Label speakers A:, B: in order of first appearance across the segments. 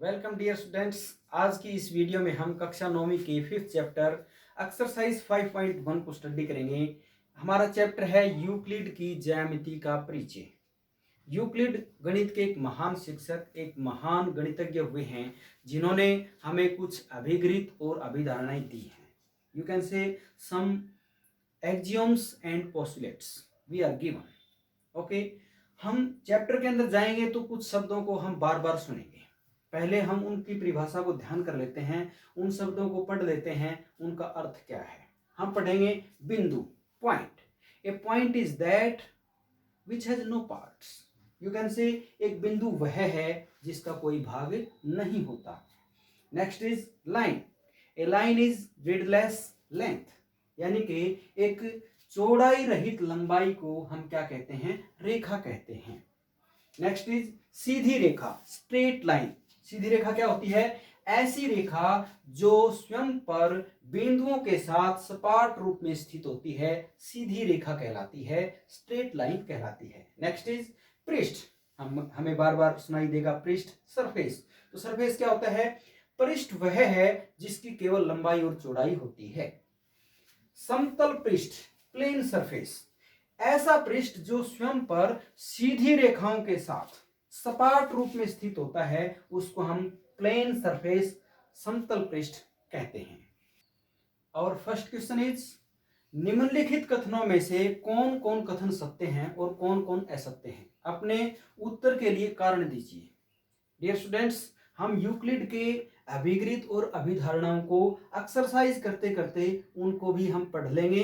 A: Welcome dear students. आज की इस वीडियो में हम कक्षा 9वीं के 5th चैप्टर एक्सरसाइज 5.1 को स्टडी करेंगे। हमारा चैप्टर है यूक्लिड की ज्यामिति का परिचय। यूक्लिड गणित के एक महान शिक्षक, एक महान गणितज्ञ हुए हैं जिन्होंने हमें कुछ अभिगृहित और अभिधारणाएं दी हैं। You can say some axioms and postulates we are given. Okay, हम चैप्टर के अंदर जाएंगे तो कुछ शब्दों को हम बार बार सुनेंगे। पहले हम उनकी परिभाषा को ध्यान कर लेते हैं, उन शब्दों को पढ़ लेते हैं, उनका अर्थ क्या है। हम पढ़ेंगे बिंदु, point. A point is that which has no parts. You can say एक बिंदु वह है जिसका कोई भाग नहीं होता। Next is line. A line is widthless length, यानी कि एक चौड़ाई रहित लंबाई को हम क्या कहते हैं? रेखा कहते हैं। नेक्स्ट इज सीधी रेखा, स्ट्रेट लाइन। सीधी रेखा क्या होती है? ऐसी रेखा जो स्वयं पर बिंदुओं के साथ सपाट रूप में स्थित होती है, सीधी रेखा कहलाती है, स्ट्रेट लाइन कहलाती है। नेक्स्ट इज पृष्ठ। हमें बार बार सुनाई देगा पृष्ठ, सरफेस। तो सरफेस क्या होता है? पृष्ठ वह है जिसकी केवल लंबाई और चौड़ाई होती है। समतल पृष्ठ, प्लेन सरफेस, ऐसा पृष्ठ जो स्वयं पर सीधी रेखाओं के साथ सपाट रूप में स्थित होता है, उसको हम प्लेन सरफेस, समतल पृष्ठ कहते हैं। और फर्स्ट क्वेश्चन इज, निम्नलिखित कथनों में से कौन कौन कथन सत्य हैं और कौन कौन असत्य हैं? अपने उत्तर के लिए कारण दीजिए। डियर स्टूडेंट्स, हम यूक्लिड के अभिगृहित और अभिधारणाओं को एक्सरसाइज करते करते उनको भी हम पढ़ लेंगे।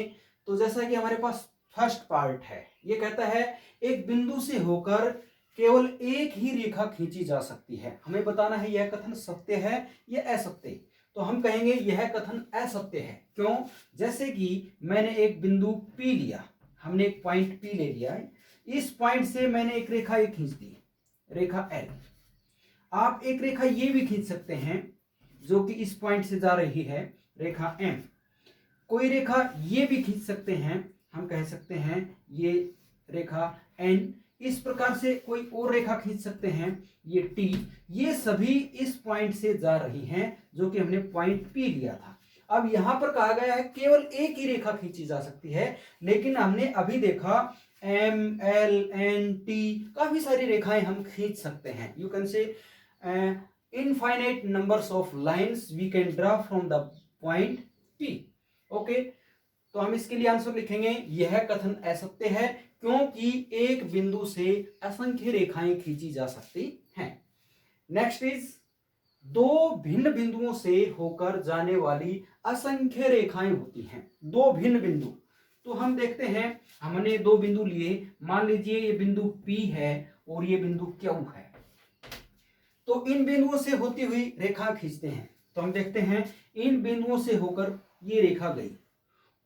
A: तो जैसा कि हमारे पास फर्स्ट पार्ट है, ये कहता है एक बिंदु से होकर केवल एक ही रेखा खींची जा सकती है। हमें बताना है यह कथन सत्य है या असत्य। तो हम कहेंगे यह कथन असत्य है। क्यों? जैसे कि मैंने एक बिंदु P लिया, हमने एक पॉइंट P ले लिया है, इस पॉइंट से मैंने एक रेखा ये खींच दी, रेखा L। आप एक रेखा ये भी खींच सकते हैं जो कि इस पॉइंट से जा रही है, रेखा M। कोई रेखा ये भी खींच सकते हैं, हम कह सकते हैं ये रेखा N। इस प्रकार से कोई और रेखा खींच सकते हैं, ये T। ये सभी इस पॉइंट से जा रही हैं जो कि हमने पॉइंट P लिया था। अब यहां पर कहा गया है केवल एक ही रेखा खींची जा सकती है, लेकिन हमने अभी देखा M, L, N, T, काफी सारी रेखाएं हम खींच सकते हैं। You can say infinite numbers of lines we can draw from the point P। Okay, तो हम इसके लिए आंसर लिखेंगे यह कथन असत्य है, क्योंकि एक बिंदु से असंख्य रेखाएं खींची जा सकती हैं। नेक्स्ट इज, दो भिन्न बिंदुओं से होकर जाने वाली असंख्य रेखाएं होती हैं। दो भिन्न बिंदु, तो हम देखते हैं, हमने दो बिंदु लिए, मान लीजिए ये बिंदु P है और ये बिंदु Q है। तो इन बिंदुओं से होती हुई रेखा खींचते हैं। तो हम देखते हैं इन बिंदुओं से होकर ये रेखा गई,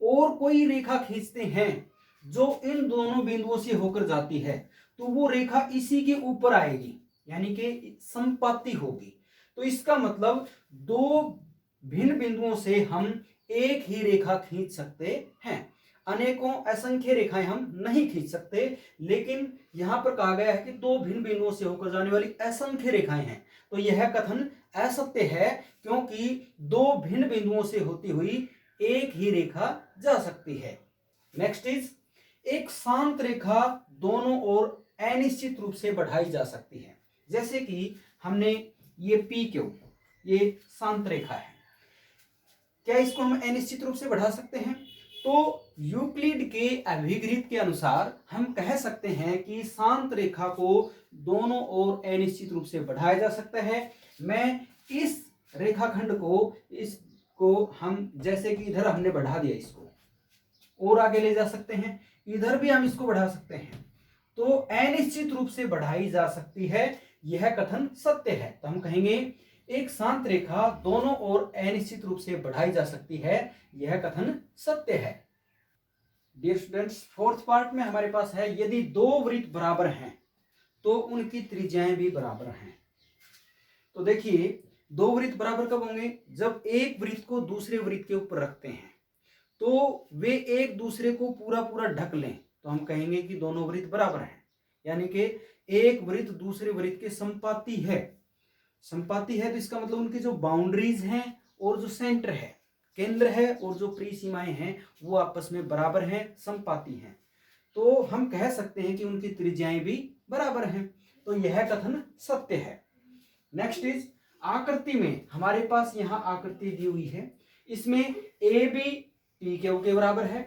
A: और कोई रेखा खींचते हैं जो इन दोनों बिंदुओं से होकर जाती है, तो वो रेखा इसी के ऊपर आएगी, यानी कि संपाती होगी। तो इसका मतलब दो भिन्न बिंदुओं से हम एक ही रेखा खींच सकते हैं, अनेकों असंख्य रेखाएं हम नहीं खींच सकते। लेकिन यहां पर कहा गया है कि दो भिन्न बिंदुओं से होकर जाने वाली असंख्य रेखाएं हैं, तो यह कथन असत्य है, क्योंकि दो भिन्न बिंदुओं से होती हुई एक ही रेखा जा सकती है। नेक्स्ट इज, एक शांत रेखा दोनों ओर अनिश्चित रूप से बढ़ाई जा सकती है। जैसे कि हमने ये PQ, ये शांत रेखा है, क्या इसको हम अनिश्चित रूप से बढ़ा सकते हैं? तो यूक्लिड के अभिगृहित के अनुसार हम कह सकते हैं कि शांत रेखा को दोनों ओर अनिश्चित रूप से बढ़ाया जा सकता है। मैं इस रेखाखंड को, इसको हम जैसे कि इधर हमने बढ़ा दिया, इसको और आगे ले जा सकते हैं, इधर भी हम इसको बढ़ा सकते हैं, तो अनिश्चित रूप से बढ़ाई जा सकती है, यह कथन सत्य है। तो हम कहेंगे एक शांत रेखा दोनों ओर अनिश्चित रूप से बढ़ाई जा सकती है, यह कथन सत्य है। डियर स्टूडेंट्स, फोर्थ पार्ट में हमारे पास है, यदि दो वृत्त बराबर हैं तो उनकी त्रिज्याएं भी बराबर हैं। तो देखिए, दो वृत्त बराबर कब होंगे? जब एक वृत्त को दूसरे वृत्त के ऊपर रखते हैं तो वे एक दूसरे को पूरा पूरा ढक लें, तो हम कहेंगे कि दोनों वृत्त बराबर हैं, यानी कि एक वृत्त दूसरे वृत्त के संपाती है। संपाती है तो इसका मतलब उनकी जो बाउंड्रीज हैं और जो सेंटर है, केंद्र है और जो परिसीमाएं हैं वो आपस में बराबर हैं, संपाती हैं। तो हम कह सकते हैं कि उनकी त्रिज्याएं भी बराबर हैं। तो यह कथन सत्य है। नेक्स्ट इज आकृति में हमारे पास यहाँ आकृति दी हुई है, इसमें ए बी पी क्यू के बराबर है,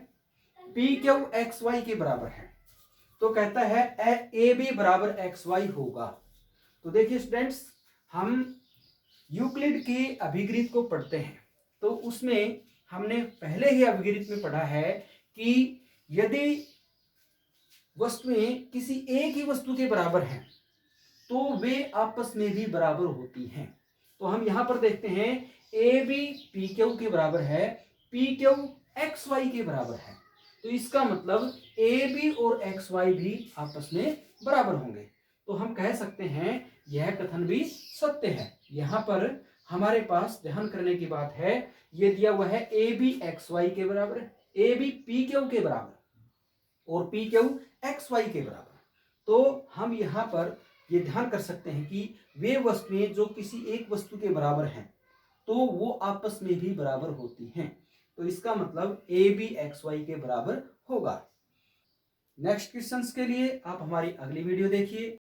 A: पी क्यू एक्स वाई के बराबर है। तो कहता है ए बी बराबर एक्स वाई होगा। तो देखिए स्टूडेंट्स, हम यूक्लिड की अभिगृहित को पढ़ते हैं तो उसमें हमने पहले ही अभिगृहित में पढ़ा है कि यदि वस्तुएं किसी एक ही वस्तु के बराबर हैं तो वे आपस में भी बराबर होती हैं। तो हम यहां पर देखते हैं ए बी पी क्यू के बराबर है, पी क्यू एक्स वाई के बराबर है। तो इसका मतलब ए बी और एक्स वाई भी आपस में बराबर होंगे। तो हम कह सकते हैं यह कथन भी सत्य है। यहां पर हमारे पास ध्यान करने की बात है, यह दिया हुआ है ए बी एक्स वाई के बराबर, ए बी पी क्यू के बराबर और पी क्यू एक्स वाई के बराबर। तो हम यहाँ पर ये ध्यान कर सकते हैं कि वे वस्तुएं जो किसी एक वस्तु के बराबर हैं तो वो आपस में भी बराबर होती हैं। तो इसका मतलब ए बी एक्स वाई के बराबर होगा। नेक्स्ट क्वेश्चंस के लिए आप हमारी अगली वीडियो देखिए।